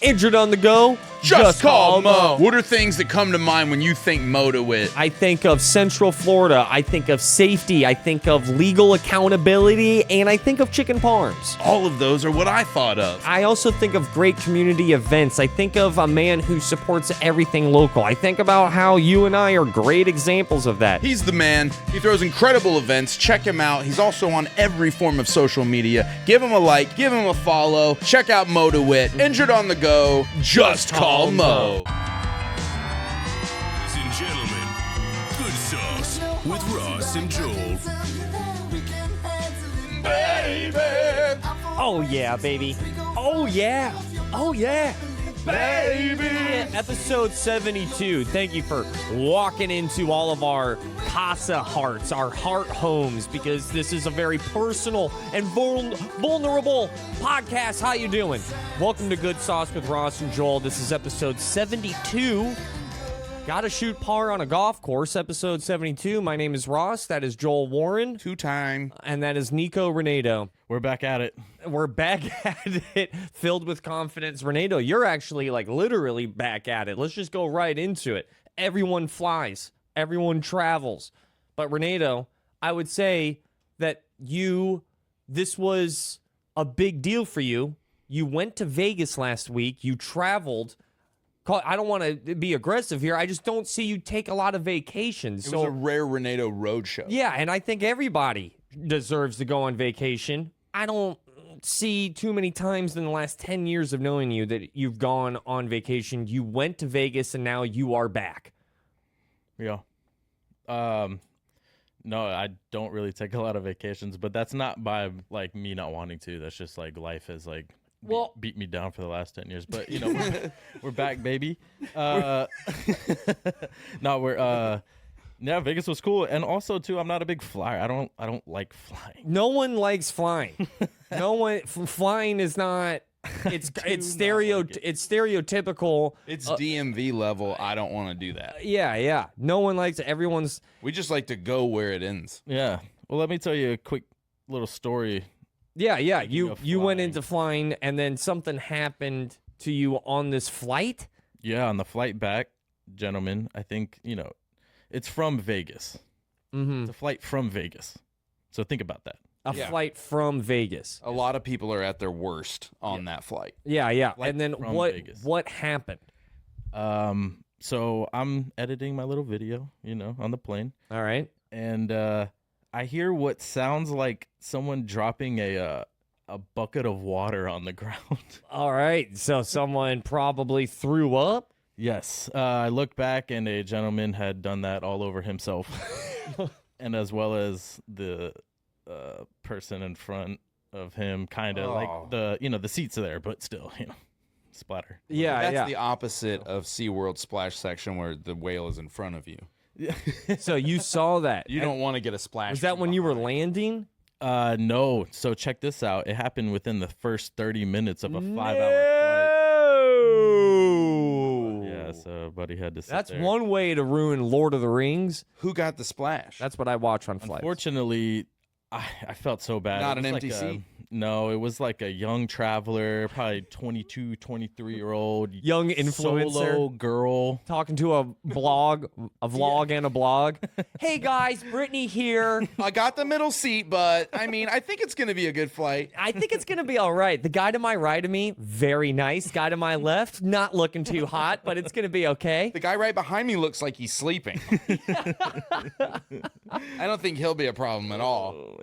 Injured on the go? Just call Mo. What are things that come to mind when you think Mo to wit? I think of Central Florida. I think of safety. I think of legal accountability. And I think of chicken parms. All of those are what I thought of. I also think of great community events. I think of a man who supports everything local. I think about how you and I are great examples of that. He's the man. He throws incredible events. Check him out. He's also on every form of social media. Give him a like. Give him a follow. Check out Mo to wit. Injured on the go. Just call Mo. Ladies and gentlemen, Good Sauce with Ross and Joel. Baby. Oh, yeah, baby. Oh, yeah. Oh, yeah. Baby. Episode 72. Thank you for walking into all of our casa hearts, our heart homes, because this is a very personal and vulnerable podcast. How you doing? Welcome to Good Sauce with Ross and Joel. This is episode 72. Gotta shoot par on a golf course, episode 72. My name is Ross. That is Joel Warren. Two-time. And that is Nico Renedo. We're back at it. We're back at it, filled with confidence. Renedo, you're actually like literally back at it. Let's just go right into it. Everyone flies. Everyone travels. But Renedo, I would say that this was a big deal for you. You went to Vegas last week. You traveled. I don't want to be aggressive here. I just don't see you take a lot of vacations. It was a rare Renedo roadshow. Yeah, and I think everybody deserves to go on vacation. I don't see too many times in the last 10 years of knowing you that you've gone on vacation. You went to Vegas, and now you are back. Yeah. No, I don't really take a lot of vacations, but that's not by like me not wanting to. That's just like life has like beat me down for the last 10 years. But you know, we're back, baby. Yeah, Vegas was cool, and also too, I'm not a big flyer. I don't like flying. No one likes flying. No one flying is not. It's stereotypical. It's DMV level. I don't want to do that. Yeah. No one likes it. We just like to go where it ends. Yeah. Well, let me tell you a quick little story. Yeah. You went into flying, and then something happened to you on this flight. Yeah, on the flight back, gentlemen. I think it's from Vegas. Mm-hmm. It's a flight from Vegas. So think about that. A flight from Vegas. A lot of people are at their worst on that flight. Yeah. Flight And then from Vegas. what happened? So I'm editing my little video, on the plane. All right. And I hear what sounds like someone dropping a bucket of water on the ground. All right. So someone probably threw up? Yes. I look back, and a gentleman had done that all over himself. And as well as the person in front of him, kind of like the seats are there, but still, splatter. Yeah, That's the opposite of SeaWorld splash section where the whale is in front of you. So you saw that. You don't want to get a splash. Was that when you were landing? No. So check this out. It happened within the first 30 minutes of a 5-hour flight. Yeah, so buddy had to sit That's there. one way to ruin Lord of the Rings. Who got the splash? That's what I watch on flights. Unfortunately, I felt so bad. Not It an was empty like seat? No, it was like a young traveler, probably 22, 23-year-old. Young influencer. Solo girl. Talking to a vlog and a blog. Hey guys, Brittany here. I got the middle seat, but I think it's going to be a good flight. I think it's going to be all right. The guy to my right of me, very nice. Guy to my left, not looking too hot, but it's going to be okay. The guy right behind me looks like he's sleeping. I don't think he'll be a problem at all.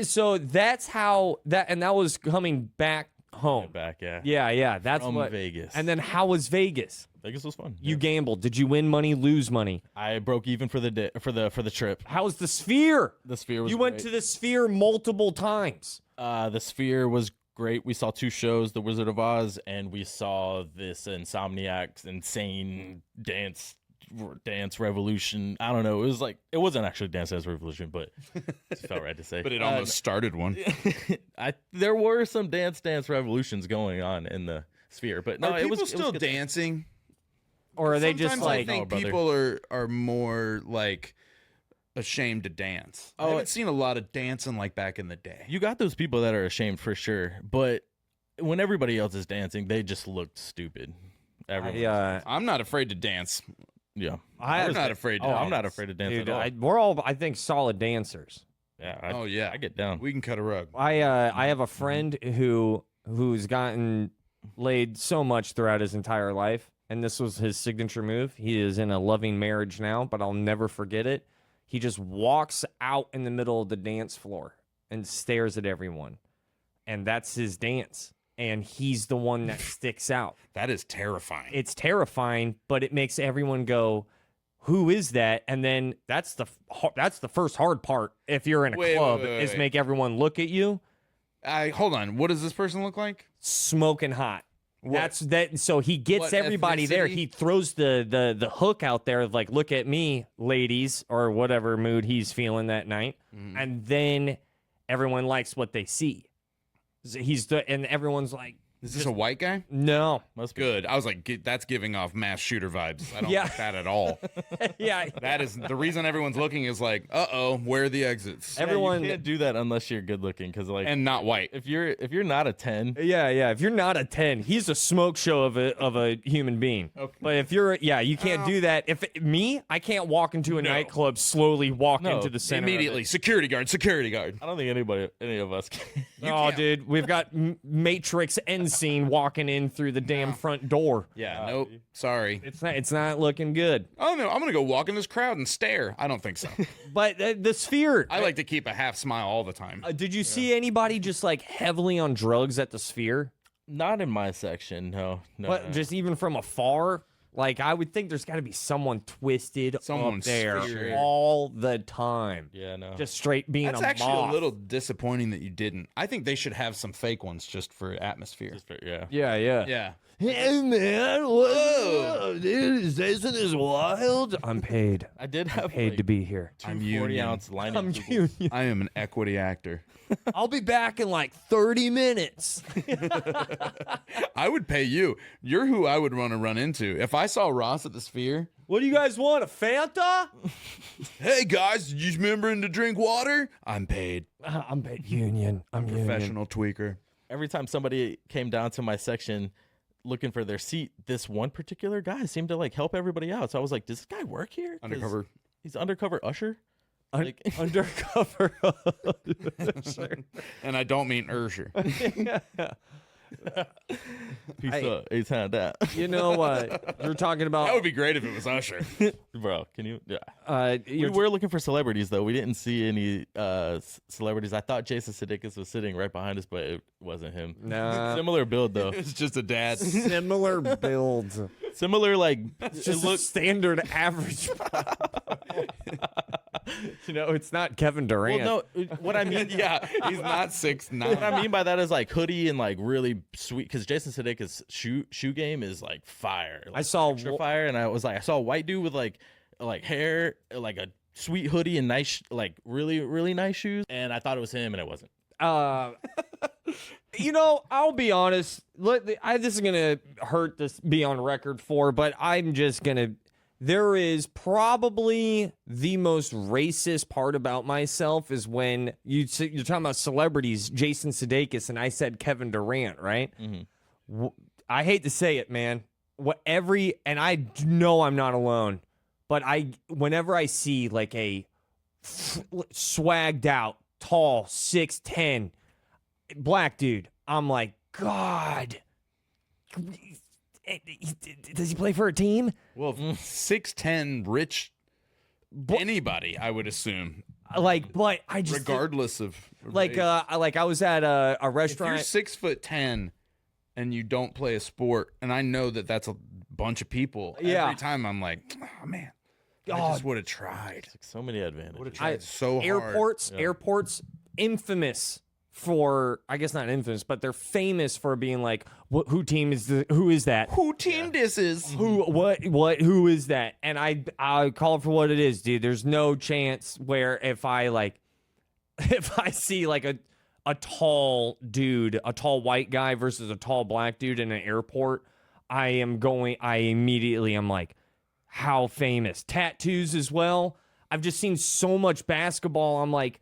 So that's how and that was coming back home. Back, yeah. Yeah. That's From what Vegas. And then how was Vegas? Vegas was fun. You gambled. Did you win money, lose money? I broke even for the day, for the trip. How was the Sphere? The Sphere was You went to the Sphere multiple times. The Sphere was great. We saw 2 shows, The Wizard of Oz, and we saw this Insomniac's insane dance revolution. I don't know. It wasn't actually Dance Dance Revolution, but it felt right to say. But it almost started one. There were some Dance revolutions going on in the Sphere, but no, Are people it was still good. dancing? Or are they just Sometimes like, I think No, brother. people are more like ashamed to dance. I haven't seen a lot of dancing like back in the day. You got those people that are ashamed for sure, but when everybody else is dancing, they just looked stupid. Everyone. I'm not afraid to dance. Yeah. I'm not afraid to Oh, dance. I'm not afraid to dance Dude, at all. we're all, I think, solid dancers. Yeah. I I get down. We can cut a rug. I have a friend who's gotten laid so much throughout his entire life, and this was his signature move. He is in a loving marriage now, but I'll never forget it. He just walks out in the middle of the dance floor and stares at everyone, and that's his dance. And he's the one that sticks out. That is terrifying. It's terrifying, but it makes everyone go, "Who is that?" And then that's the first hard part. If you're in a club, is make everyone look at you. Hold on. What does this person look like? Smoking hot. What? That's that. So he gets What everybody there. ethnicity? He throws the hook out there of like, "Look at me, ladies," or whatever mood he's feeling that night, and then everyone likes what they see. And everyone's like, Is this a white guy? "No, Must be. Good. I was like, that's giving off mass shooter vibes. I don't Yeah. like that at all. yeah." That is the reason everyone's looking is like, where are the exits? Everyone, You can't do that unless you're good looking, because like And not white. if you're not a 10, yeah. If you're not a 10, he's a smoke show of a human being. Okay. But if you're, you can't do that. If I can't walk into a nightclub, slowly walk No, into the center. of it. Immediately, security guard. I don't think any of us can. Oh, dude, we've got Matrix end scene walking in through the damn front door. Yeah, nope. Sorry. It's not looking good. Oh no, I'm gonna go walk in this crowd and stare. I don't think so. But the Sphere. I like to keep a half smile all the time. Did you see anybody just like heavily on drugs at the Sphere? Not in my section, no. But just even from afar, like I would think there's got to be someone twisted Someone up there scared. all the time. Yeah, no. Just straight being That's a actually moth. a little disappointing that you didn't. I think they should have some fake ones just for atmosphere. Yeah. Yeah. Yeah. Hey man, what's up, dude? Isn't this wild? I'm paid. I did have Paid like, to be here. two I'm 40-ounce union. lining I'm kugels. union. I am an equity actor. I'll be back in like 30 minutes. I would pay you. You're who I would want to run into. If I saw Ross at the Sphere, What do you guys want? A Fanta? hey guys, did you remembering to drink water? I'm paid. I'm paid union. I'm union. Professional tweaker. Every time somebody came down to my section looking for their seat, this one particular guy seemed to like help everybody out. So I was like, does this guy work here? 'Cause Undercover. He's undercover usher. Like, Undercover. And I don't mean Ursher. he's had that. You know what? You're talking about. That would be great if it was Usher. Bro, can you? Yeah. We You're were looking for celebrities, though. We didn't see any celebrities. I thought Jason Sudeikis was sitting right behind us, but it wasn't him. Nah. Similar build, though. It's just a dad. Similar builds. Similar, like, It's just a standard average. It's not Kevin Durant. well, no, what I mean, Yeah, he's not 6'9". what I mean by that is like hoodie and like really sweet, because Jason Sudeikis' shoe game is like fire. Like, I saw extra fire, and I saw a white dude with like hair, like a sweet hoodie and nice, like really nice shoes, and I thought it was him, and it wasn't. I'll be honest. This is gonna hurt to be on record for, but I'm just gonna. There is probably the most racist part about myself is when you're talking about celebrities, Jason Sudeikis, and I said Kevin Durant, right? Mm-hmm. I hate to say it, man. And I know I'm not alone, but whenever I see like a swagged out, tall, 6'10" black dude, I'm like, God. Does he play for a team? Well, 6'10", rich, anybody, I would assume, But I just regardless of like race. I was at a If you're restaurant. 6'10" and you don't play a sport, and I know that that's a bunch of people. Yeah. Every time I'm like, oh man, I just would have tried. Like so many advantages. Would have tried so hard. Airports, infamous for, I guess not infamous, but they're famous for being like, who is that? Who team this is? Who is that? And I call it for what it is, dude. There's no chance where if I see like a tall dude, a tall white guy versus a tall black dude in an airport, I'm like, how famous? Tattoos as well. I've just seen so much basketball. I'm like,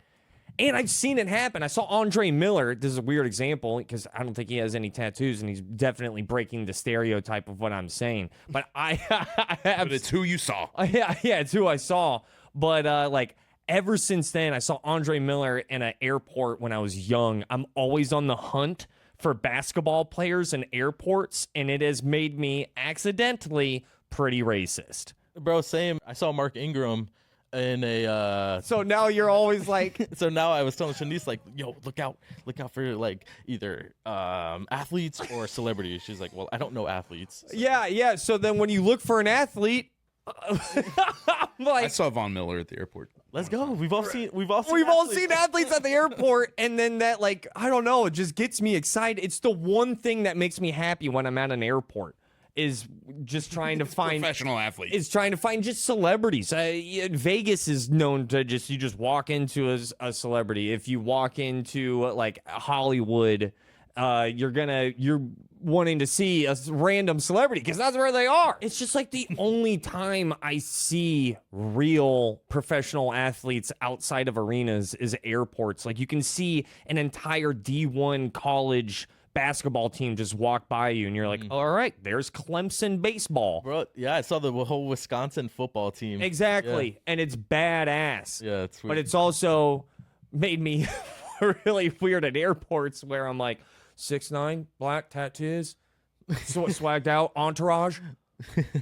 And I've seen it happen. I saw Andre Miller. This is a weird example because I don't think he has any tattoos, and he's definitely breaking the stereotype of what I'm saying. But I have. But it's who you saw. Yeah, it's who I saw. But like ever since then, I saw Andre Miller in an airport when I was young. I'm always on the hunt for basketball players in airports, and it has made me accidentally pretty racist. Bro, same. I saw Mark Ingram in a So now you're always like, so now I was telling Shanice, like, yo, look out for like either athletes or celebrities. She's like, well, I don't know athletes. So. yeah. So then when you look for an athlete, I'm like, I saw Von Miller at the airport. Let's go. We've all seen athletes at the airport, and then that, like, I don't know, it just gets me excited. It's the one thing that makes me happy when I'm at an airport is just trying to find professional athletes. Is trying to find just celebrities. Vegas is known to you just walk into a celebrity. If you walk into like Hollywood, you're wanting to see a random celebrity because that's where they are. It's just like the only time I see real professional athletes outside of arenas is airports. Like you can see an entire D1 college basketball team just walk by you and you're like, all right, there's Clemson baseball. Bro, yeah, I saw the whole Wisconsin football team. Exactly. Yeah. And it's badass. Yeah, it's weird. But it's also made me really weird at airports where I'm like, 6'9", black tattoos, swagged out, entourage,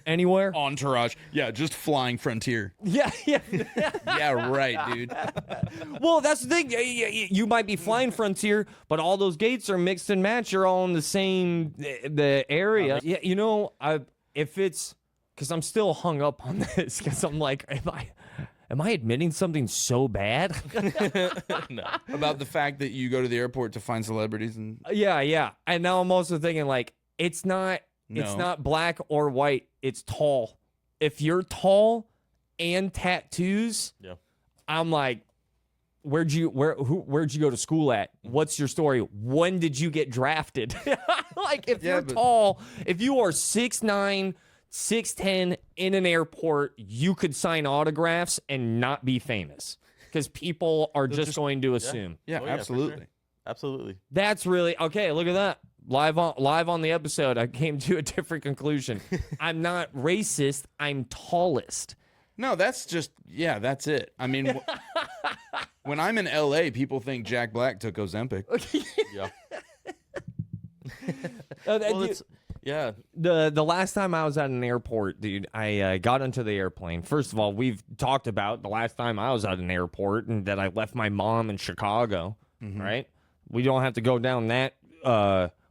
anywhere. Entourage. Yeah, just flying Frontier. Yeah. Yeah, right, dude. Well, that's the thing. You might be flying Frontier, but all those gates are mixed and matched. You're all in the same the area. Yeah, you know, if it's because I'm still hung up on this because I'm like, am I admitting something so bad? No. About the fact that you go to the airport to find celebrities and Yeah. And now I'm also thinking like it's not black or white. It's tall. If you're tall and tattoos, Yeah. I'm like, where'd you go to school at? What's your story? When did you get drafted? Like if you're tall, if you are 6'9", 6'10" in an airport, you could sign autographs and not be famous because people are just going to assume. yeah, Oh, absolutely. for sure. Absolutely. That's really okay. Look at that. Live on the episode, I came to a different conclusion. I'm not racist. I'm tallest. No, that's just that's it. I mean, when I'm in LA, people think Jack Black took Ozempic. Yeah. Well, it's yeah. The last time I was at an airport, dude, I got into the airplane. First of all, we've talked about the last time I was at an airport and that I left my mom in Chicago, right? We don't have to go down that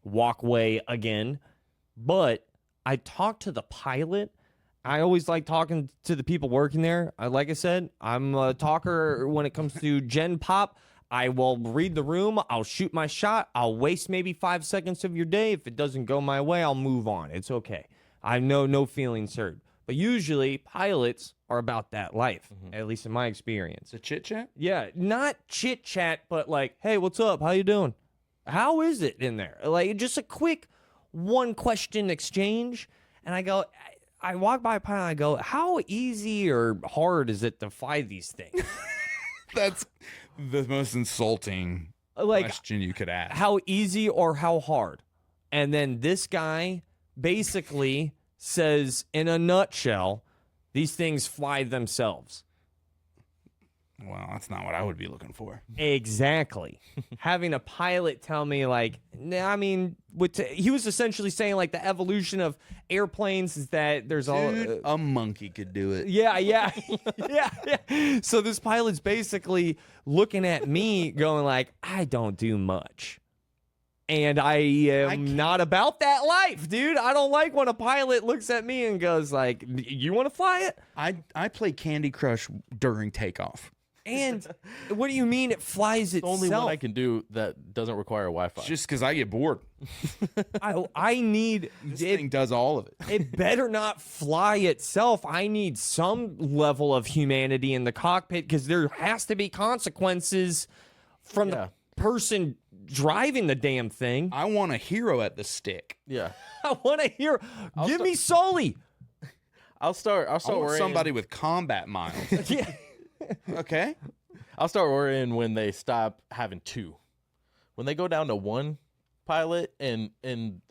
walkway again. But I talked to the pilot. I always like talking to the people working there. Like I said, I'm a talker when it comes to Gen Pop. I will read the room. I'll shoot my shot. I'll waste maybe 5 seconds of your day. If it doesn't go my way, I'll move on. It's okay. I know no feelings hurt. But usually pilots are about that life, at least in my experience. The chit chat? Yeah, not chit chat, but like, hey, what's up? How you doing? How is it in there? Like just a quick one question exchange. And I walk by a pilot. I go, how easy or hard is it to fly these things? That's the most insulting question you could ask. How easy or how hard? And then this guy basically says, in a nutshell, these things fly themselves. Well, that's not what I would be looking for. Exactly. Having a pilot tell me, like, I mean, he was essentially saying, like, the evolution of airplanes is that there's Dude, a monkey could do it. Yeah. So this pilot's basically looking at me going like, I don't do much. And I am not about that life, dude. I don't like when a pilot looks at me and goes like, you want to fly it? I play Candy Crush during takeoff. And what do you mean it flies itself? Only one I can do that doesn't require Wi-Fi. Just because I get bored. I need This thing does all of it. It better not fly itself. I need some level of humanity in the cockpit because there has to be consequences from the person driving the damn thing. I want a hero at the stick. Yeah. I want to hear. Give me Sully. I'll start I want worrying. somebody with combat miles. Yeah. Okay. I'll start worrying when they stop having 2. When they go down to 1 pilot and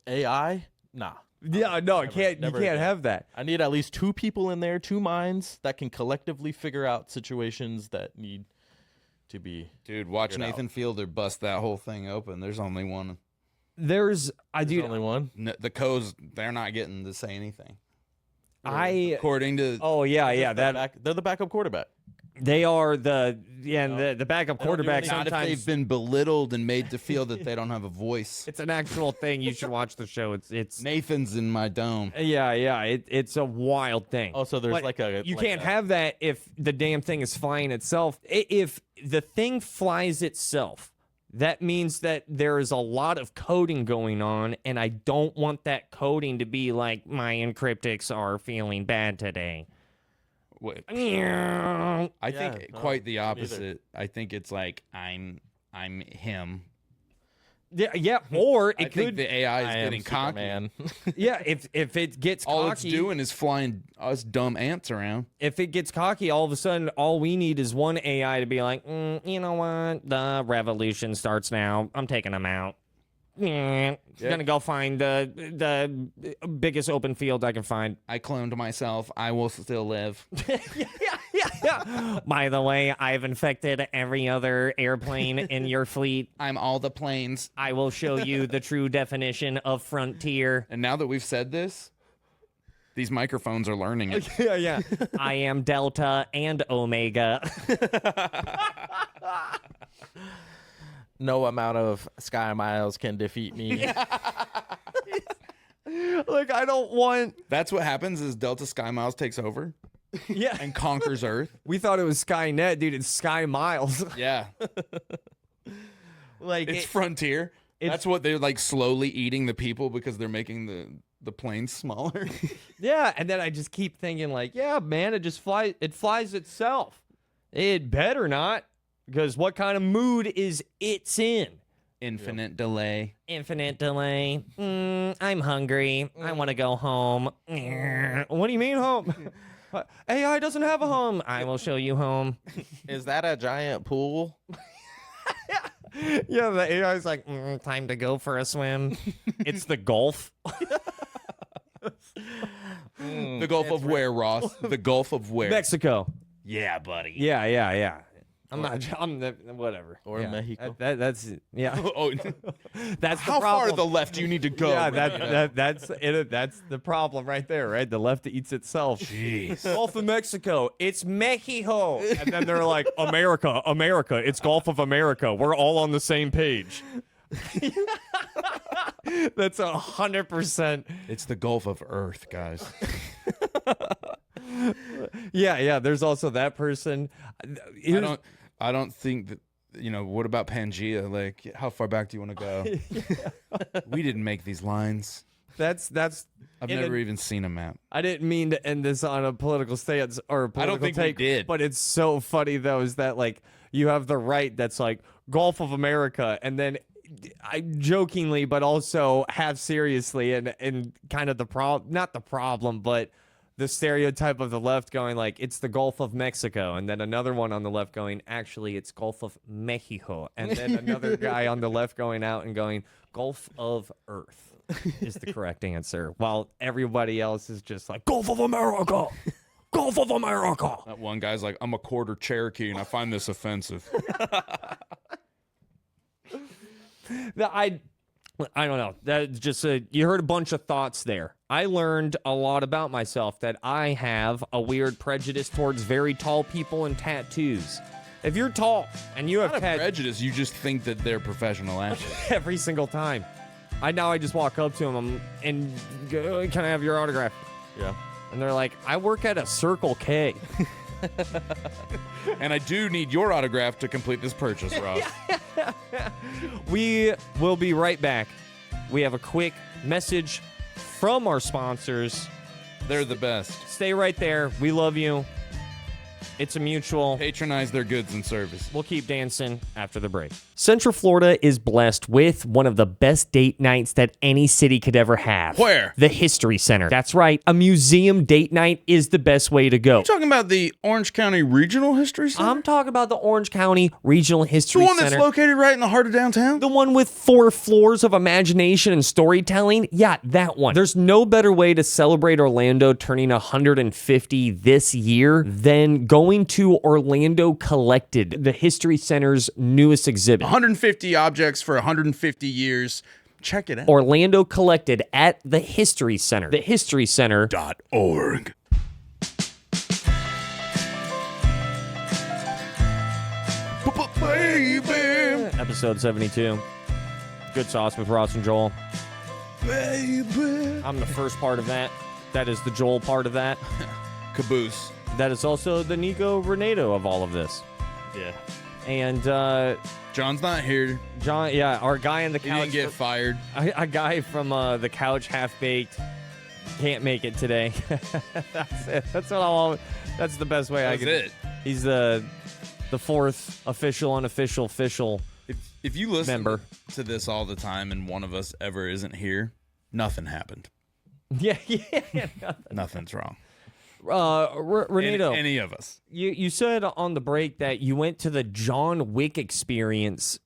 AI, nah. Yeah, no, Never you can't again. have that. I need at least 2 people in there, 2 minds that can collectively figure out situations that need to be. Dude, watch figured Nathan Fielder bust that whole thing open. There's only one. There's only one. No, the codes, they're not getting to say anything. I According to oh yeah They're the backup quarterback. they are the and the backup They don't do quarterback anything. not if sometimes they've been belittled and made to feel that they don't have a voice. it's an actual thing. You should watch the show. It's Nathan's in my dome. yeah it's a wild thing. Also, there's But like a you like can't a- have that if the damn thing is flying itself. If the thing flies itself, that means that there is a lot of coding going on, and I don't want that coding to be like my encryptics are feeling bad today. Wait, I Yeah, think no, quite the me neither. opposite. I think it's like I'm him. Yeah, or I it think could. the AI is I am getting cocky. Superman. Yeah, if it gets All it's cocky, doing is flying us dumb ants around. if it gets cocky, all of a sudden, all we need is one AI to be like, you know what? The revolution starts now. I'm taking them out. Gonna go find the biggest open field I can find. I cloned myself. I will still live. Yeah. By the way, I've infected every other airplane in your fleet. I'm all the planes. I will show you the true definition of frontier. And now that we've said this, these microphones are learning it. Yeah. I am Delta and Omega. No amount of sky miles can defeat me. Like, I don't want. That's what happens is Delta Sky Miles takes over Yeah. and conquers Earth. We thought it was Skynet, dude. It's Sky Miles. Yeah. Like, It's Frontier. That's what they're like slowly eating the people because they're making the planes smaller. yeah. And then I just keep thinking, like, yeah, man, it just flies. It flies itself. It better not, because what kind of mood is it's in? Infinite delay. Infinite delay. I'm hungry. I want to go home. What do you mean home? AI doesn't have a home. I will show you home. Is that a giant pool? Yeah, the AI is like, time to go for a swim. It's the Gulf. The Gulf of where, Ross? The Gulf of where? Mexico. Yeah, buddy. Yeah. Whatever. Or Yeah. Mexico. That's yeah. Oh, That's the how far problem. to the left do you need to go? Yeah, Renedo? that's it. That's the problem right there, right? The left eats itself. Jeez. Gulf of Mexico. It's Mexico. And then they're like, America. It's Gulf of America. We're all on the same page. That's 100%. It's the Gulf of Earth, guys. Yeah. There's also that person. I don't think that, what about Pangea? Like, how far back do you want to go? We didn't make these lines. That's. I've in a- never even seen a map. I didn't mean to end this on a political stance or a political think we take, did. but it's so funny though, is that like you have the right that's like Gulf of America, and then I jokingly but also half seriously and kind of not the problem, but the stereotype of the left going like it's the Gulf of Mexico, and then another one on the left going actually it's Gulf of Mexico, and then another guy on the left going out and going Gulf of Earth is the correct answer, while everybody else is just like Gulf of America. Gulf of America. That one guy's like, I'm a quarter Cherokee and I find this offensive. I don't know. That just you heard a bunch of thoughts there. I learned a lot about myself, that I have a weird prejudice towards very tall people and tattoos. If you're tall and you have Not a tattoos prejudice. You just think that they're professional athletes. every single time, I just walk up to them and go, can I have your autograph? Yeah. And they're like, I work at a Circle K. And I do need your autograph to complete this purchase, Ross. We will be right back. We have a quick message from our sponsors. They're the best. Stay right there. We love you. It's a mutual. Patronize their goods and service. We'll keep dancing after the break. Central Florida is blessed with one of the best date nights that any city could ever have. Where? The History Center. That's right. A museum date night is the best way to go. You talking about the Orange County Regional History Center? I'm talking about the Orange County Regional the History one Center. that's located right in the heart of downtown? The one with 4 floors of imagination and storytelling? Yeah, that one. There's no better way to celebrate Orlando turning 150 this year than going to Orlando Collected, the History Center's newest exhibit. 150 objects for 150 years. Check it out. Orlando Collected at the History Center. TheHistoryCenter.org. Baby. Episode 72. Good Sauce with Rauce and Joel. Baby. I'm the first part of that. That is the Joel part of that. Caboose. That is also the Nico Renedo of all of this. Yeah. And John's not here. John, yeah, our guy in the He couch. didn't get fired. A guy from the couch, half baked, can't make it today. That's it. That's the best way I That's can. it. He's the fourth unofficial If you listen member. to this all the time and one of us ever isn't here, nothing happened. Yeah. Nothing's wrong. Renedo, Any of us. you said on the break that you went to the John Wick experience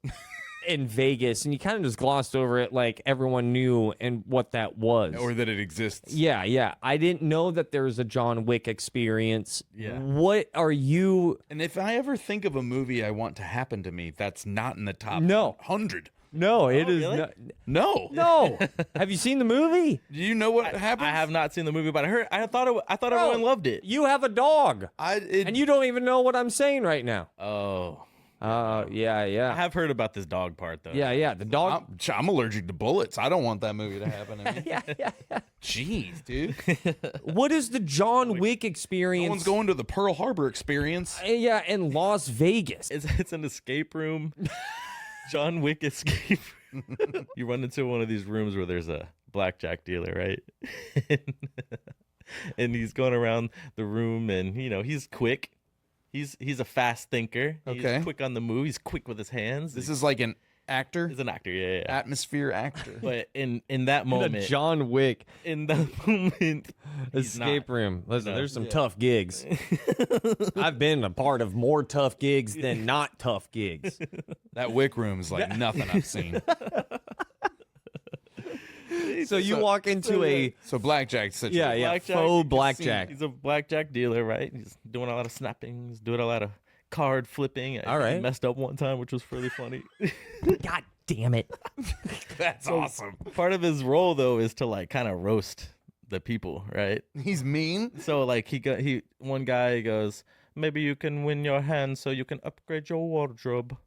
in Vegas, and you kind of just glossed over it like everyone knew and what that was. Or that it exists. Yeah. I didn't know that there was a John Wick experience. Yeah. What are you... And if I ever think of a movie I want to happen to me, that's not in the top No. 100. No, it is really? not. No. No. Have you seen the movie? Do you know what happens? I have not seen the movie, but I thought everyone loved it. You have a dog, And and you don't even know what I'm saying right now. Oh. Yeah. I have heard about this dog part though. Yeah, the dog. I'm allergic to bullets. I don't want that movie to happen to me. Yeah. Jeez, dude. What is the John Wick No experience? one's going to the Pearl Harbor experience. Yeah, in Las Vegas. It's an escape room. John Wick escape room. You run into one of these rooms where there's a blackjack dealer, right? And he's going around the room, and he's quick. He's a fast thinker. Okay. He's quick on the move. He's quick with his hands. This is like an actor, He's an actor, yeah. atmosphere actor. But in that moment, The John Wick in that moment, he's escape not. room. Listen, No. there's some tough gigs. I've been a part of more tough gigs than not tough gigs. That Wick room is like nothing I've seen. So you walk into a So blackjack situation. yeah, Blackjack, faux you can blackjack. He's a blackjack dealer, right? He's doing a lot of snapping. He's doing a lot of card flipping. All right. He messed up one time, which was really funny. God damn it. That's awesome. Part of his role though is to like kind of roast the people, right? He's mean. So like one guy goes, maybe you can win your hand so you can upgrade your wardrobe.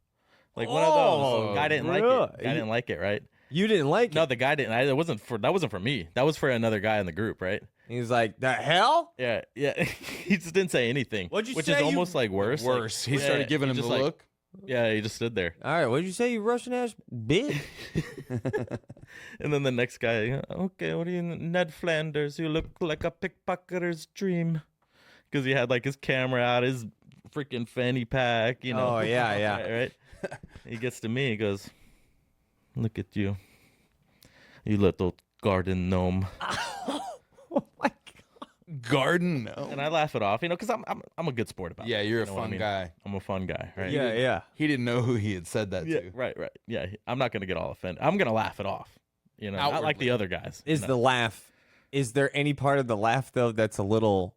Like one of those. Guy didn't like it. Guy didn't like it, right? You didn't like it. No, the guy didn't. That wasn't for me. That was for another guy in the group, right? He's like, the hell? Yeah. He just didn't say anything. What'd you which say, is you- almost like worse. Worse. Like, He started giving him the just like- look. Yeah, he just stood there. All right, what'd you say, you Russian ass bitch? And then the next guy, okay, what are you, Ned Flanders? You look like a pickpocketer's dream. Because he had like his camera out, his freaking fanny pack, Oh, yeah. Right? He gets to me, he goes, look at you. You little garden gnome. Oh my God. Garden? No. And I laugh it off, because I'm a good sport about it. Yeah, you're a You know what I fun mean? guy. I'm a fun guy, right? Yeah. He didn't know who he had said that Yeah, to. right. Yeah, I'm not going to get all offended. I'm going to laugh it off. Not like Outwardly. the other guys. Is No. the laugh, is there any part of the laugh, though, that's a little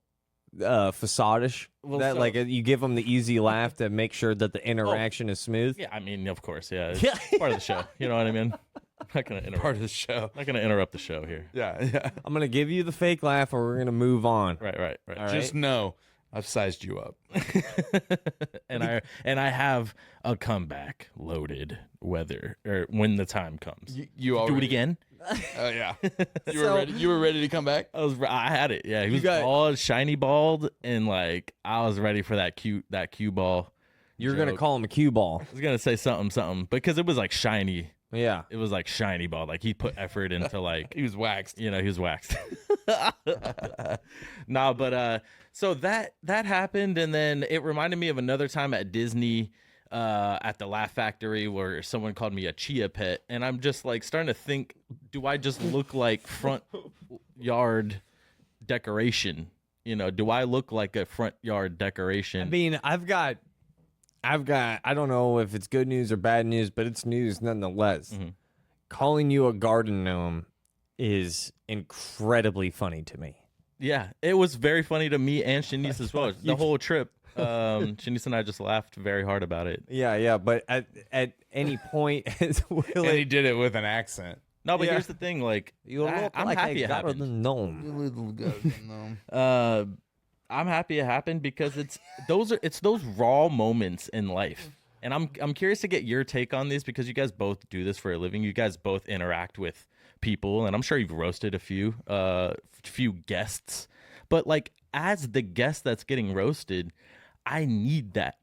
facade-ish? Well, that, so- like, you give them the easy laugh to make sure that the interaction is smooth? Yeah, I mean, of course, yeah. It's Yeah. part of the show. You know what I mean? I'm not going to interrupt. Part of the show. Not going to interrupt the show here. Yeah. I'm going to give you the fake laugh, or we're going to move on. Right. All right? Just know I've sized you up. and I have a comeback loaded when the time comes. You already Do it again. Oh yeah. You So- were ready. You were ready to come back. I had it. Yeah, he was got- bald, shiny bald, and like I was ready for that cue ball. You're going to joke. call him a cue ball. I was gonna say something because it was like shiny. Yeah. It was like shiny ball. Like he put effort into like He was waxed. he was waxed. But so that happened, and then it reminded me of another time at Disney. at the Laugh Factory where someone called me a chia pet, and I'm just like starting to think, do I just look like front yard decoration? You know, do I look like a front yard decoration? I mean, I've got. I don't know if it's good news or bad news, but it's news nonetheless. Mm-hmm. Calling you a garden gnome is incredibly funny to me. Yeah, it was very funny to me and Shanice as well. The whole trip, Shanice and I just laughed very hard about it. Yeah, but at any point, And he did it with an accent. No, but Yeah. here's the thing, like, you look I'm like happy a it happened. garden gnome. I'm happy it happened because it's those raw moments in life. And I'm curious to get your take on this because you guys both do this for a living. You guys both interact with people, and I'm sure you've roasted a few guests. But like as the guest that's getting roasted, I need that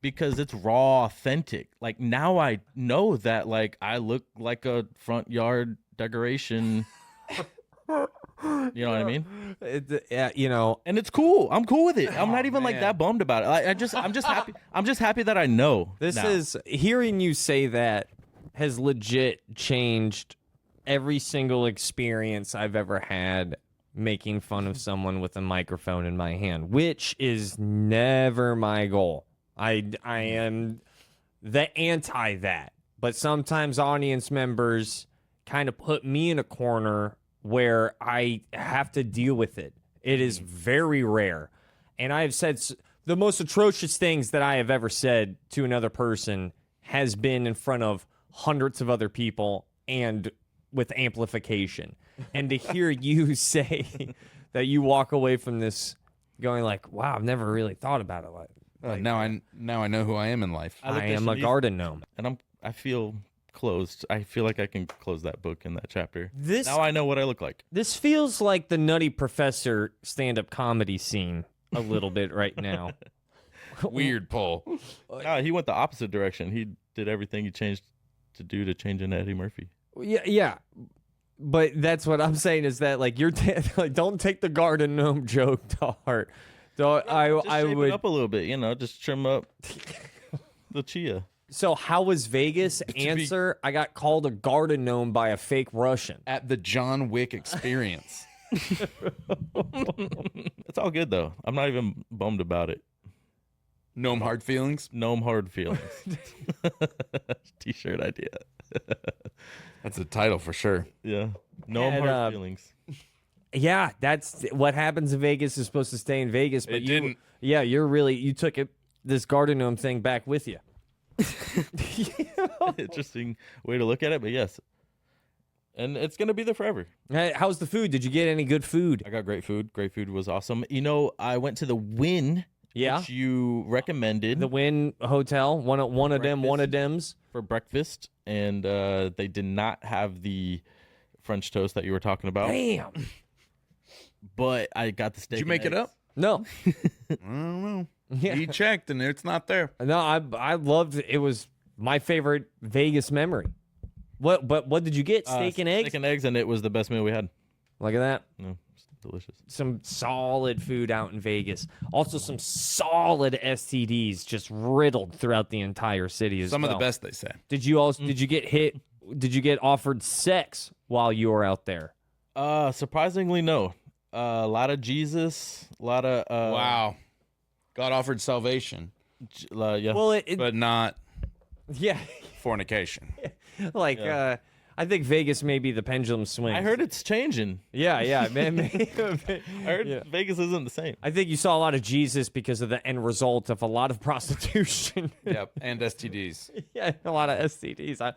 because it's raw, authentic. Like now I know that like I look like a front yard decoration. You know what I mean? Yeah, you know, And it's cool. I'm cool with it. I'm not even like man. that bummed about it. I'm just happy. I'm just happy that I know. this now. is hearing you say that has legit changed every single experience I've ever had making fun of someone with a microphone in my hand, which is never my goal. I am the anti that, but sometimes audience members kind of put me in a corner where I have to deal with it. It is very rare. And I have said the most atrocious things that I have ever said to another person has been in front of hundreds of other people and with amplification. And to hear you say that you walk away from this going like, wow, I've never really thought about it like Now I know who I am in life. I looked at am a Shanice, garden gnome. and I feel closed. I feel like I can close that book in that chapter. This Now I know what I look like. This feels like the Nutty Professor stand-up comedy scene a little bit right now. Weird pull. No, he went the opposite direction. He did everything he changed to do to change into Eddie Murphy. Yeah. But that's what I'm saying is that like you're like don't take the garden gnome joke to heart. So Just I shape would. it up a little bit, just trim up the chia. So how was Vegas? Answer: I got called a garden gnome by a fake Russian. At the John Wick experience. It's all good though. I'm not even bummed about it. Gnome hard feelings. Gnome hard feelings. T-shirt idea. That's a title for sure. Yeah. Gnome And, hard feelings. Yeah, that's what happens in Vegas is supposed to stay in Vegas, but It you didn't. Yeah, you took this garden gnome thing back with you. Interesting way to look at it, but yes. And it's gonna be there forever. Hey, how's the food? Did you get any good food? I got great food. Great food was awesome. I went to the Wynn, Yeah, which you recommended the Wynn Hotel, one of them's. for breakfast, and they did not have the French toast that you were talking about. Damn. But I got the steak. Did you and make it eggs. up? No. I don't know. Yeah. He checked and it's not there. No, I loved it. It was my favorite Vegas memory. But what did you get? Steak and eggs? Steak and eggs, and it was the best meal we had. Look at that. No, it's delicious. Some solid food out in Vegas. Also some solid STDs just riddled throughout the entire city as Some of well. the best, they say. Did you get offered sex while you were out there? Surprisingly, no. A lot of Jesus, a lot of Wow. God offered salvation, yeah. Well, but not yeah, fornication. like Yeah. I think Vegas may be the pendulum swing. I heard it's changing. Yeah, man. I heard Yeah. Vegas isn't the same. I think you saw a lot of Jesus because of the end result of a lot of prostitution. Yep, and STDs. Yeah, a lot of STDs.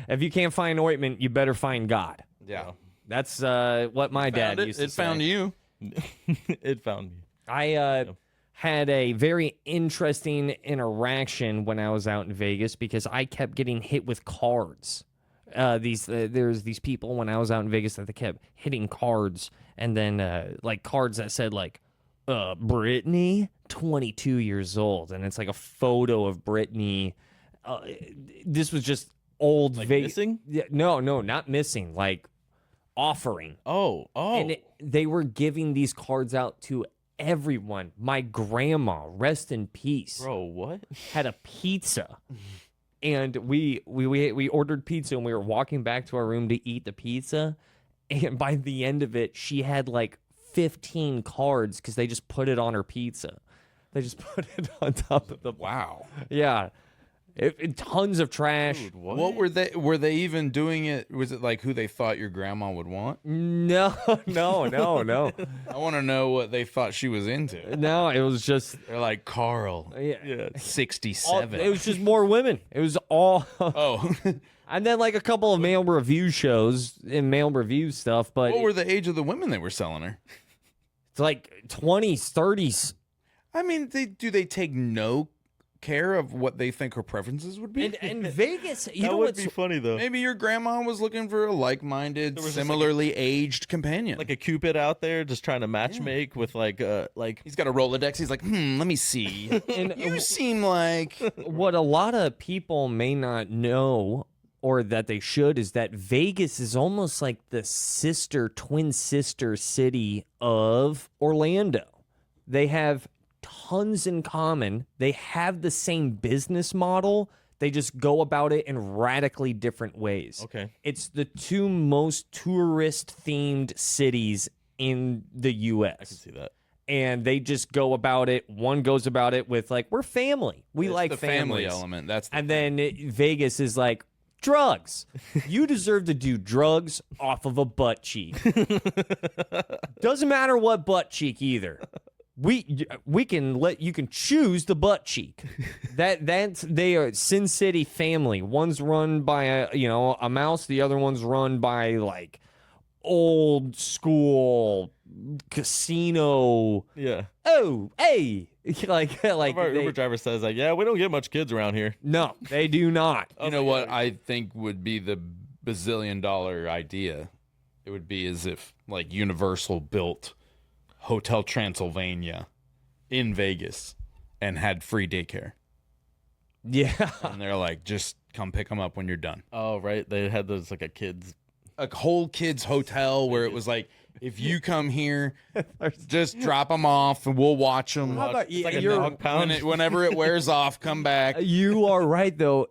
If you can't find ointment, you better find God. Yeah. That's what my dad Found it. used to It say. found you. It found me. I had a very interesting interaction when I was out in Vegas because I kept getting hit with cards. There's these people when I was out in Vegas that they kept hitting cards, and then like cards that said like Brittany, 22 years old, and it's like a photo of Brittany. This was just old Like Vegas. missing? Yeah, no, not missing. Like offering. Oh. And they were giving these cards out to everyone, my grandma, rest in peace, Bro, what? had a pizza. And we ordered pizza and we were walking back to our room to eat the pizza. And by the end of it, she had like 15 cards because they just put it on her pizza. They just put it on top of the. Wow. Yeah. Tons of trash. Dude, What were they? Were they even doing it? Was it like who they thought your grandma would want? No. I want to know what they thought she was into. No, it was just. They're like Carl, Yeah. 67. It was just more women. It was all. Oh, And then like a couple of male review shows and male review stuff. But what were the age of the women they were selling her? it's like 20s, 30s. I mean, do they take no care of what they think her preferences would be? And Vegas, you That know would what's be funny though. Maybe your grandma was looking for a like-minded, There was just similarly aged companion. Like a Cupid out there just trying to match make with like He's got a Rolodex. He's like, let me see. And You seem like what a lot of people may not know, or that they should, is that Vegas is almost like the twin sister city of Orlando. They have tons in common. They have the same business model. They just go about it in radically different ways. Okay. It's the two most tourist-themed cities in the U.S. I can see that. And they just go about it. One goes about it with like, we're family. We it's like the family families. element. That's the And then Vegas is like, drugs. You deserve to do drugs off of a butt cheek. Doesn't matter what butt cheek either. We can you can choose the butt cheek. They are Sin City family. One's run by a mouse. The other one's run by like old school casino. Yeah. Oh, hey, like Our Uber driver says like, yeah, we don't get much kids around here. no, they do not. You know what I think would be the bazillion-dollar idea? It would be as if like Universal built Hotel Transylvania in Vegas and had free daycare. Yeah. And they're like, just come pick them up when you're done. Oh, right. They had those like a kids. A whole kids hotel where it was like, if you come here, just drop them off and we'll watch them. How about It's like a you're- dog pound. Whenever it wears off, come back. You are right, though.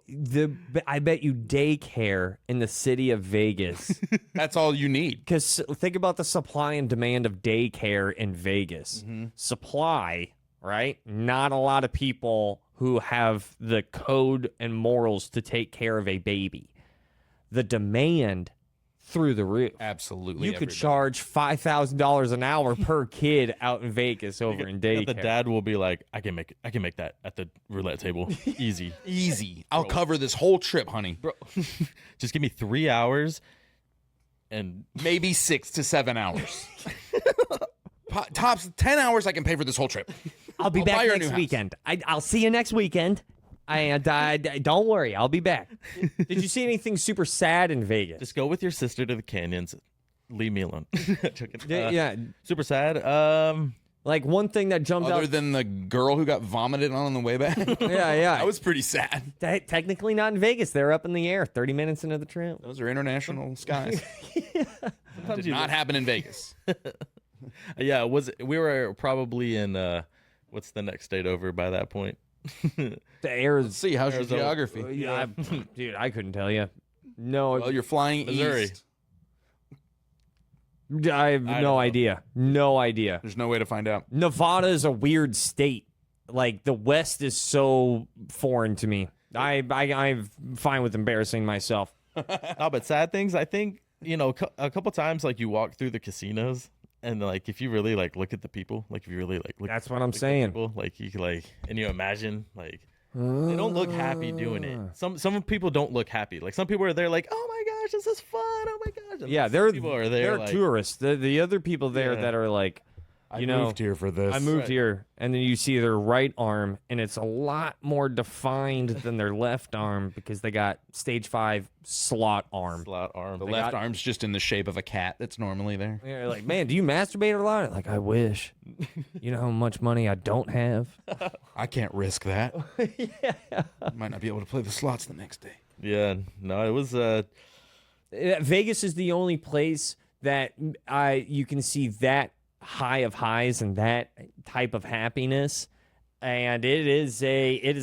I bet you daycare in the city of Vegas. That's all you need. Because think about the supply and demand of daycare in Vegas. Supply, right? Not a lot of people who have the code and morals to take care of a baby. The demand through the roof. Absolutely. You could everybody. charge $5,000 an hour per kid out in Vegas over in daycare. The dad will be like, I can make that at the roulette table. Easy. Easy. I'll cover this whole trip, honey. Bro, just give me 3 hours and Maybe 6 to 7 hours. Tops 10 hours, I can pay for this whole trip. I'll be I'll buy back her a next new house. weekend. I'll see you next weekend. And don't worry, I'll be back. Did you see anything super sad in Vegas? just go with your sister to the canyons. Leave me alone. Joking. Yeah, Super sad. like one thing that jumped Other out. than the girl who got vomited on the way back. Yeah. That was pretty sad. Technically not in Vegas. They're up in the air 30 minutes into the trip. Those are international skies. Sometimes Did you not happen in Vegas. Yeah, we were probably in what's the next state over by that point? The air is. See, how's your Arizona. geography? Yeah, dude, I couldn't tell you. No, Well, you're flying Missouri. east. I have I don't no know. idea. No idea. There's no way to find out. Nevada is a weird state. Like the West is so foreign to me. I'm fine with embarrassing myself. No, but sad things. I think a couple times like you walk through the casinos and like if you really like look at the people, like if you really like look. That's what I'm look at saying. people, like you can, like and you imagine like they don't look happy doing it. Some people don't look happy. Like some people are there like, oh my gosh, this is fun. Oh my gosh. And Yeah, some they're people are there they're like, tourists. The other people there Yeah. that are like, I you know, moved here for this. I moved Right. here, and then you see their right arm, and it's a lot more defined than their left arm because they got stage 5 slot arm. slot arm. The They left got- arm's just in the shape of a cat that's normally there. They're like, man, do you masturbate a lot? Like, I wish. You know how much money I don't have. I can't risk that. Yeah. Might not be able to play the slots the next day. Yeah, no, it was Vegas is the only place that you can see that high of highs and that type of happiness. And it is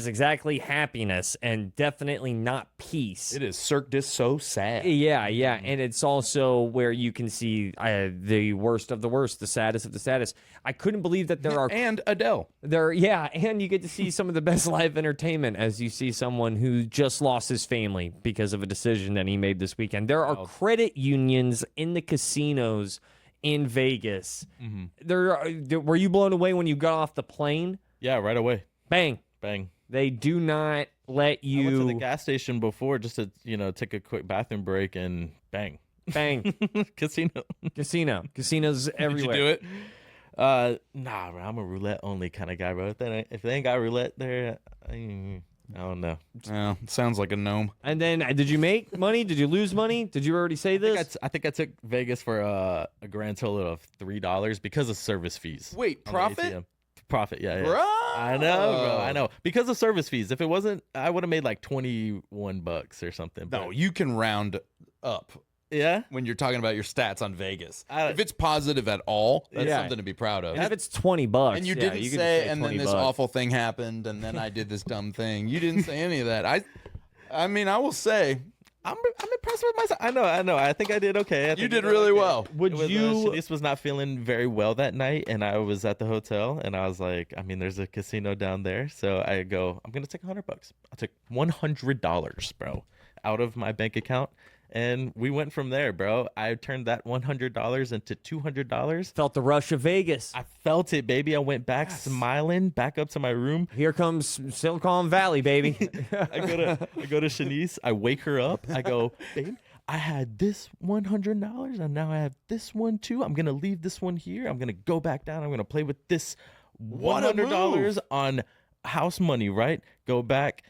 exactly happiness and definitely not peace. It is Cirque du so sad. Yeah, and it's also where you can see the worst of the worst, the saddest of the saddest. I couldn't believe that there are And Adele. and you get to see some of the best live entertainment as you see someone who just lost his family because of a decision that he made this weekend. There are credit unions in the casinos in Vegas. Were you blown away when you got off the plane? Yeah, right away. Bang. Bang. They do not let you. I went to the gas station before just to, take a quick bathroom break and bang. Bang. Casino. Casinos everywhere. Did you do it? Nah, bro, I'm a roulette only kind of guy, bro. If they ain't got roulette there, I don't know. Yeah, sounds like a gnome. And then, did you make money? Did you lose money? Did you already say this? I think I took Vegas for a grand total of $3 because of service fees. Wait, on the profit? ATM. Profit, yeah. Bro. I know, bro. I know. Because of service fees. If it wasn't, I would have made like $21 or something. No, but- you can round up Yeah? when you're talking about your stats on Vegas. I- If it's positive at all, that's Yeah. something to be proud of. If it's $20, And you yeah, didn't you can say, and then 20 this bucks. awful thing happened, and then I did this dumb thing. You didn't say any of that. I mean, I will say, I'm impressed with myself. I know. I think I did okay. I think you I did really okay. well. Would It was, you? Shanice was not feeling very well that night, and I was at the hotel, and I was like, there's a casino down there, so I go, I'm gonna take $100. I took $100, bro, out of my bank account, and we went from there, bro. I turned that $100 into $200. Felt the rush of Vegas. I felt it, baby. I went back smiling, back up to my room. Here comes Silicon Valley, baby. I go to Shanice. I wake her up. I go, babe, I had this $100 and now I have this one too. I'm gonna leave this one here. I'm gonna go back down. I'm gonna play with this What a $100 on house money. Right? Go back,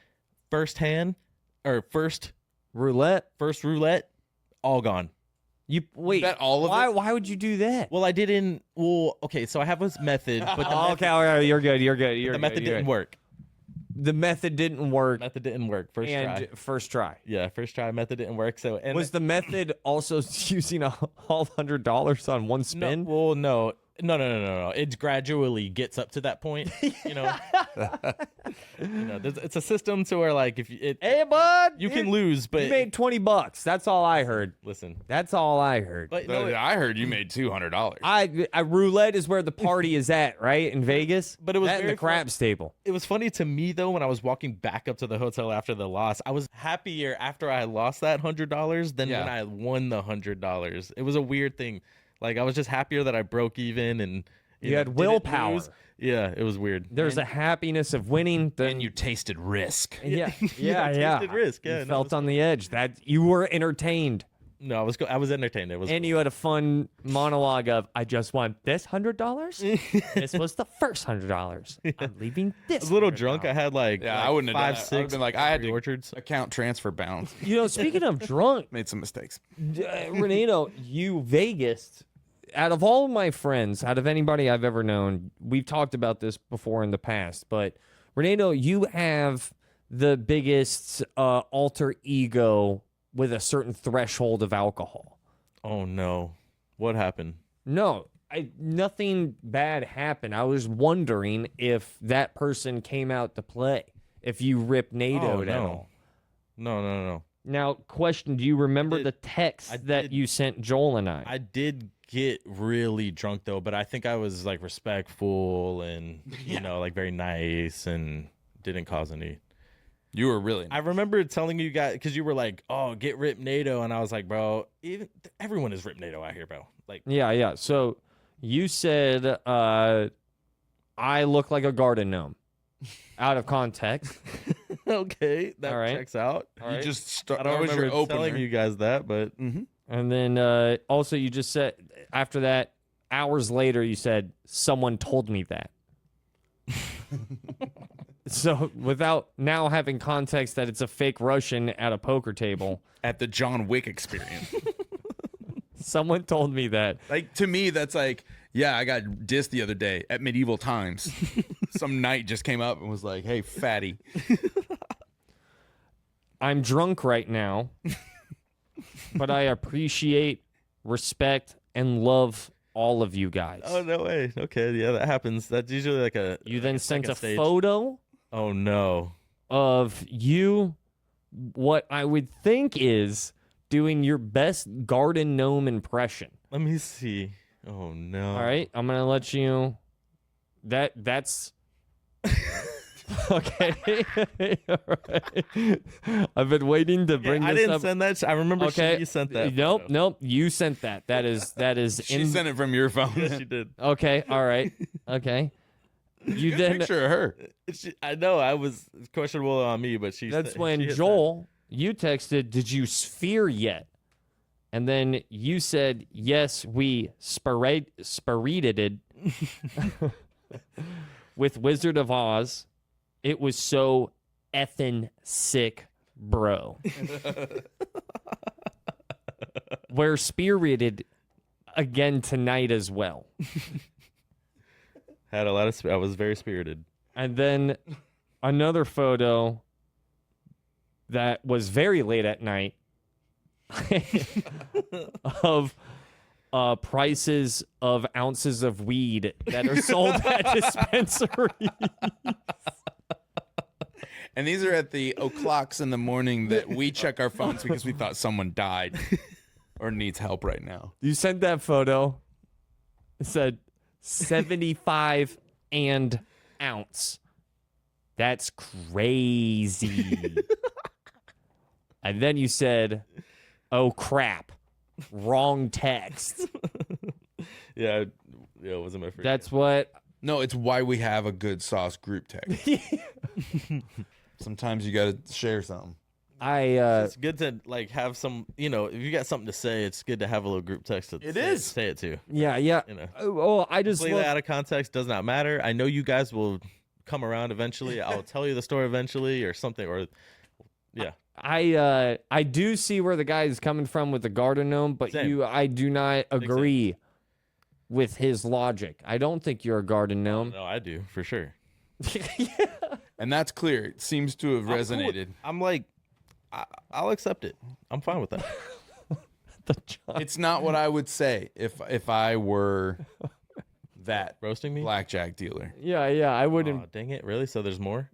first Roulette. roulette, all gone. You wait. Bet all of why? it? Why would you do that? Well, I didn't. Well, okay. So I have this method, but the Oh, method, okay, all right, you're good. the method didn't work. The method didn't work. Method didn't work. First try. First try. Yeah, first try. Method didn't work. So and Was the method also using all $100 on one spin? No. It gradually gets up to that point. It's a system to where like if Hey, bud, you can lose, but You made $20. That's all I heard. listen. That's all I heard. But I heard you made $200. I roulette is where the party is at, right? In Vegas. But it was that and very the craps table. it was funny to me though when I was walking back up to the hotel after the loss. I was happier after I lost that $100 than Yeah. when I won the $100. It was a weird thing. Like I was just happier that I broke even and You had didn't willpower. lose. Yeah, it was weird. There's a happiness of winning. And you tasted risk. yeah, I yeah. tasted risk. Yeah, You no, felt on the edge. That you were entertained, No, I was entertained. It was and you had a fun monologue of, "I just won this $100. This was the first $100. I'm leaving this." I was a little drunk. I had like Yeah, like I wouldn't have done 5, that. I would've 6 been like, I had Angry to- orchards. Account transfer balance. You know, speaking of drunk, Made some mistakes. Renedo, you Vegas. Out of all my friends, out of anybody I've ever known, we've talked about this before in the past, but Renedo, you have the biggest alter ego with a certain threshold of alcohol. Oh no, what happened? No, nothing bad happened. I was wondering if that person came out to play, if you ripped NATO at all. No. Now, question, do you remember the text I that did. you sent Joel and I? I did get really drunk though, but I think I was like respectful and like very nice and didn't cause any. You were really. I remember telling you guys because you were like, "Oh, get Rip NATO," and I was like, "Bro, everyone is Rip NATO out here, bro." Like, Yeah. So you said I look like a garden gnome. Out of context. okay, that All right. checks out. You just I don't that was your remember telling opener. you guys that, but And then also you just said, after that, hours later, you said, someone told me that. So without now having context that it's a fake Russian at a poker table, At the John Wick experience. someone told me that. Like, to me, that's like, yeah, I got dissed the other day at medieval times. Some knight just came up and was like, hey, fatty. I'm drunk right now, but I appreciate, respect, and love all of you guys. Oh no way. Okay, yeah, that happens. That's usually like a. You then sent a stage. photo Oh no. of you, what I would think is doing your best garden gnome impression. Let me see. Oh no. All right, I'm gonna let you. That's okay. All right. I've been waiting to bring I this didn't up. send that. I remember Okay, you sent that. Nope, photo. nope. You sent that. That is She in. sent it from your phone. Yes, she did. Okay, all right, okay. You Good then. picture of her. I know I was questionable on me, but she. That's she when hit Joel, you texted, "Did you sphere yet?" And then you said, "Yes, we spirited with Wizard of Oz. It was so effing sick, bro." We're spirited again tonight as well. Had a lot of. I was very spirited. And then another photo that was very late at night of prices of ounces of weed that are sold at dispensaries. And these are at the o'clocks in the morning that we check our phones because we thought someone died or needs help right now. You sent that photo. It said 75 and ounce. That's crazy. And then you said, "Oh crap, wrong text." Yeah, it wasn't my first. That's what. No, it's why we have a good sauce group text. Sometimes you got to share something. It's good to like have some. If you got something to say, it's good to have a little group text to say it to. Yeah. You know, Oh, I just completely love, out of context does not matter. I know you guys will come around eventually. I'll tell you the story eventually, or something. Or yeah, I do see where the guy is coming from with the garden gnome, but Same. I do not agree with his logic. I don't think you're a garden gnome. no, I do for sure. And that's clear. It seems to have I'm cool with- resonated. I'm like, I'll accept it. I'm fine with that. It's not what I would say if I were that Roasting me? blackjack dealer. Yeah, I wouldn't. Oh, dang it! Really? So there's more?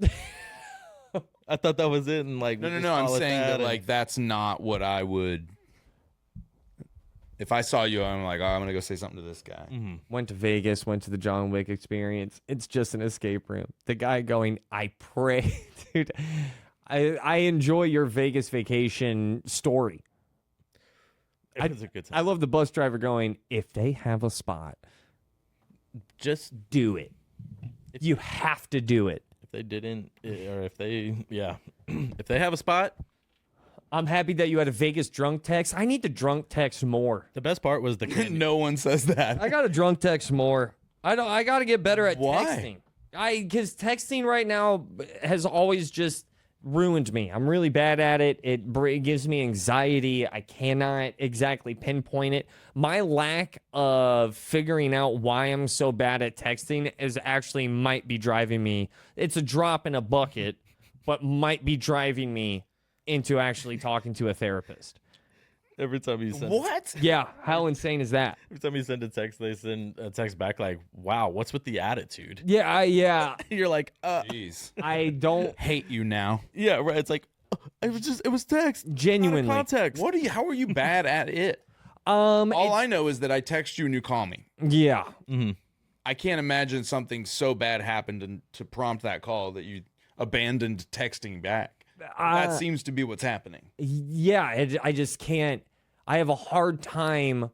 I thought that was it. And like, we No. just I'm call it saying that and- like that's not what I would. If I saw you, I'm like, oh, I'm gonna go say something to this guy. Went to Vegas, went to the John Wick experience. It's just an escape room. The guy going, "I pray," dude. I enjoy your Vegas vacation story. It was a good time. I love the bus driver going, "If they have a spot, Just do it. You have to do it." if they didn't, or if they, if they have a spot. I'm happy that you had a Vegas drunk text. I need to drunk text more. The best part was the candy. No one says that. I got to drunk text more. I got to get better at Why? texting. Because texting right now has always just ruined me. I'm really bad at it. It gives me anxiety. I cannot exactly pinpoint it. My lack of figuring out why I'm so bad at texting is actually might be driving me. It's a drop in a bucket, but might be driving me into actually talking to a therapist. Every time you send What? Yeah, how insane is that? every time you send a text, they send a text back like, "Wow, what's with the attitude?" Yeah, You're like, Jeez. I don't Hate you now. yeah, right. It's like, it was text. genuinely. Out of context. What are you? How are you bad at it? Um, All I know is that I text you and you call me. yeah, I can't imagine something so bad happened to prompt that call that you abandoned texting back. That seems to be what's happening. yeah. I just can't. I have a hard time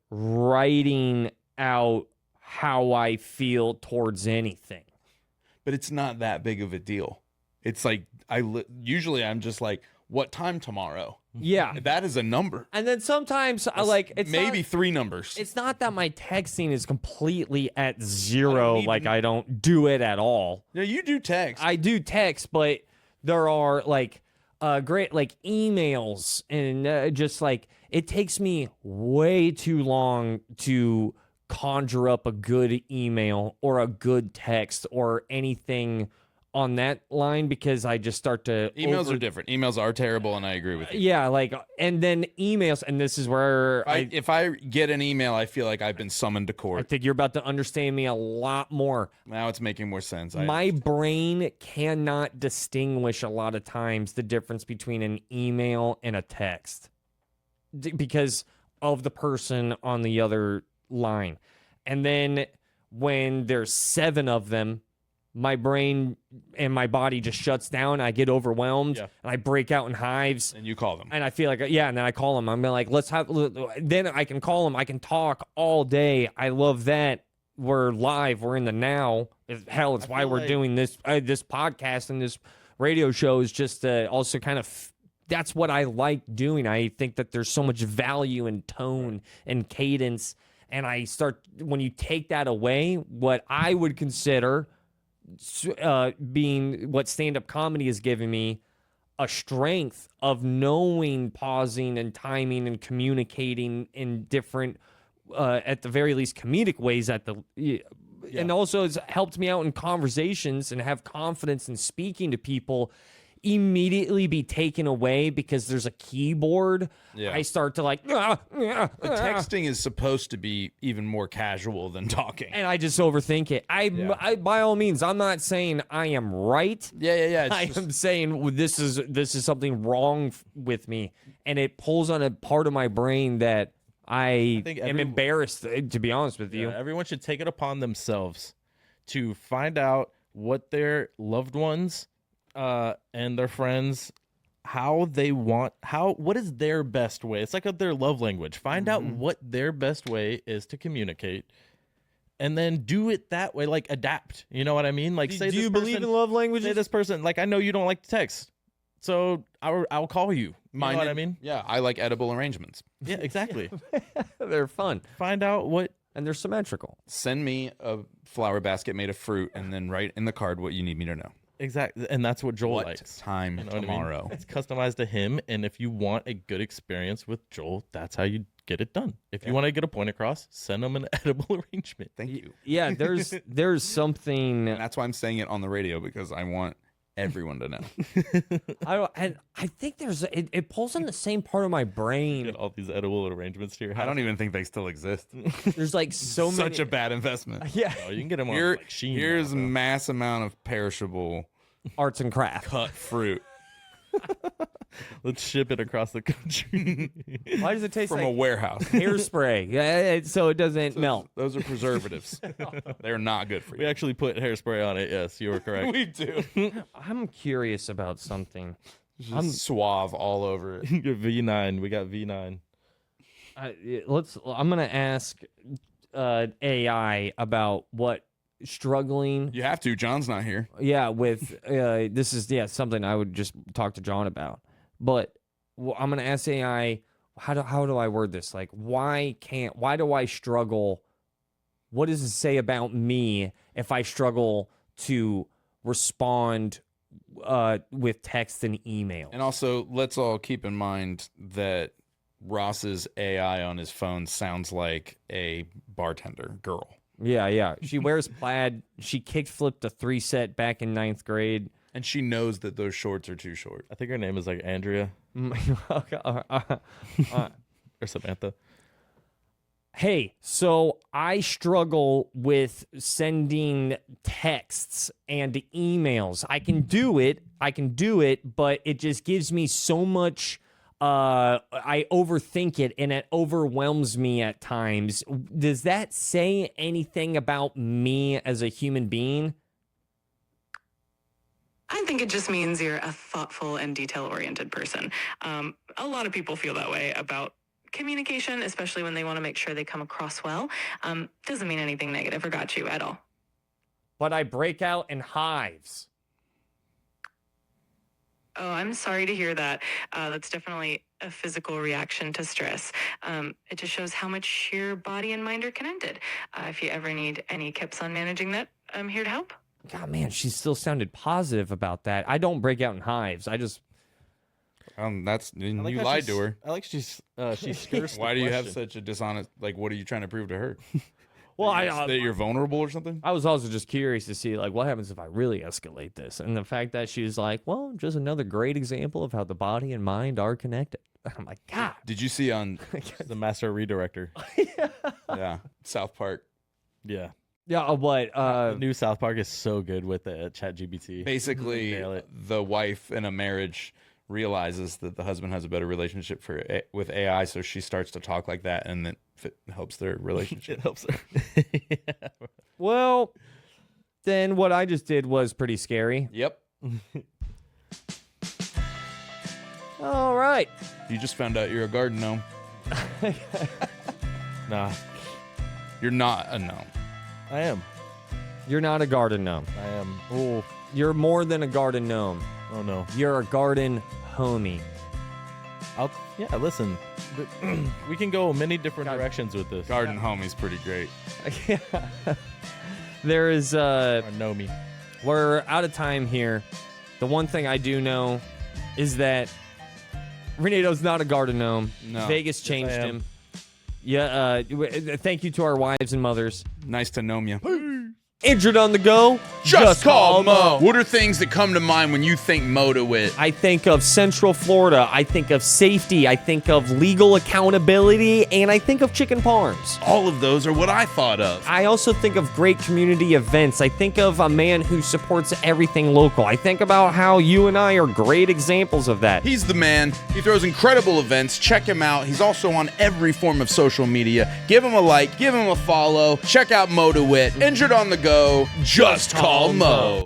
writing out how I feel towards anything. But it's not that big of a deal. It's like usually I'm just like, what time tomorrow? Yeah, That is a number. and then sometimes I like it's Maybe not, 3 numbers. it's not that my texting is completely at I zero. don't need Like to- I don't do it at all. No, you do text. I do text, but there are like great like emails and just like it takes me way too long to conjure up a good email or a good text or anything on that line because I just start to Emails are different. Emails are terrible, and I agree with you. Yeah, like, and then emails, and this is where If I get an email, I feel like I've been summoned to I court. think you're about to understand me a lot more. Now it's making more sense. My brain cannot distinguish a lot of times the difference between an email and a text because of the person on the other line. And then when there's 7 of them, my brain and my body just shuts down. I get overwhelmed and I break out in hives. And you call them. And I feel like, yeah, and then I call them. I'm like, then I can call them. I can talk all day. I love that. We're live. We're in the now. Hell, it's why we're doing this this podcast and this radio show is just also kind of, that's what I like doing. I think that there's so much value in tone and cadence. And when you take that away, what I would consider being what stand-up comedy has given me, a strength of knowing pausing and timing and communicating in different at the very least comedic ways and also it's helped me out in conversations and have confidence in speaking to people immediately be taken away because there's a keyboard. I start to like Texting is supposed to be even more casual than talking, and I just overthink it. I by all means, I'm not saying I am right. I am saying this is something wrong with me, and it pulls on a part of my brain that I am embarrassed, to be honest with you. Everyone should take it upon themselves to find out what their loved ones and their friends, what is their best way. It's like their love language. Find out what their best way is to communicate, and then do it that way. Like adapt. You know what I mean? Like, do you believe in love languages? Say this person, like, I know you don't like to text, so I'll call you. You know what I mean? Yeah, I like edible arrangements. Yeah, exactly. They're fun. Find out what. And they're symmetrical. Send me a flower basket made of fruit, and then write in the card what you need me to know. Exactly, and that's what Joel likes. Time tomorrow. I mean? It's customized to him, and if you want a good experience with Joel, that's how you get it done. If you want to get a point across, send him an edible arrangement. Thank you. Yeah, there's something. And that's why I'm saying it on the radio, because I want everyone to know. I think it pulls in the same part of my brain. Get all these edible arrangements to your house. I don't even think they still exist. There's like so many. Such a bad investment. Yeah, you can get them on like Shein. Here's mass amount of perishable arts and crafts cut fruit. Let's ship it across the country. Why does it taste from like a warehouse? Hairspray, so it doesn't melt. Those are preservatives. They're not good for you. We actually put hairspray on it. Yes, you were correct. We do. I'm curious about something. I'm suave all over it. V9. We got V9. I'm gonna ask AI about what struggling. You have to. John's not here. Yeah, with this is something I would just talk to John about. But I'm gonna ask AI, how do I word this? Like, why do I struggle? What does it say about me if I struggle to respond with text and email? And also, let's all keep in mind that Ross's AI on his phone sounds like a bartender girl. Yeah. She wears plaid. She kickflipped a 3-set back in 9th grade. And she knows that those shorts are too short. I think her name is like Andrea or Samantha. Hey, so I struggle with sending texts and emails. I can do it, but it just gives me so much. I overthink it and it overwhelms me at times. Does that say anything about me as a human being? I think it just means you're a thoughtful and detail-oriented person. A lot of people feel that way about communication, especially when they want to make sure they come across well. Doesn't mean anything negative or got you at all. But I break out in hives. Oh, I'm sorry to hear that. That's definitely a physical reaction to stress. It just shows how much your body and mind are connected. If you ever need any tips on managing that, I'm here to help. God, man, she still sounded positive about that. I don't break out in hives. I just... That's you lied to her. I like she skirts. Why do you have such a dishonest? Like, what are you trying to prove to her? Well, that you're vulnerable or something? I was also just curious to see, like, what happens if I really escalate this? And the fact that she's like, well, just another great example of how the body and mind are connected. I'm like, God. Did you see on The master redirector. South Park? Yeah. Yeah, what? The new South Park is so good with the ChatGPT. Basically, Nail it. the wife in a marriage realizes that the husband has a better relationship with AI, so she starts to talk like that, and it helps their relationship. It helps her. Yeah. Well, then what I just did was pretty scary. Yep. All right. You just found out you're a garden gnome. Nah, You're not a gnome. I am. You're not a garden gnome. I am. Oh, You're more than a garden gnome. oh no. You're a garden homie. Yeah, listen. We can go many different directions with this. Garden homie's pretty great. There is Or know me. we're out of time here. The one thing I do know is that Renedo's not a garden gnome. No. Vegas changed I am. him. Yeah, thank you to our wives and mothers. Nice to know you. Injured on the go? Just call Mo. What are things that come to mind when you think Mo to Wit? I think of Central Florida. I think of safety. I think of legal accountability. And I think of chicken parms. All of those are what I thought of. I also think of great community events. I think of a man who supports everything local. I think about how you and I are great examples of that. He's the man. He throws incredible events. Check him out. He's also on every form of social media. Give him a like. Give him a follow. Check out Mo to Wit. Injured on the go. Just call Mo.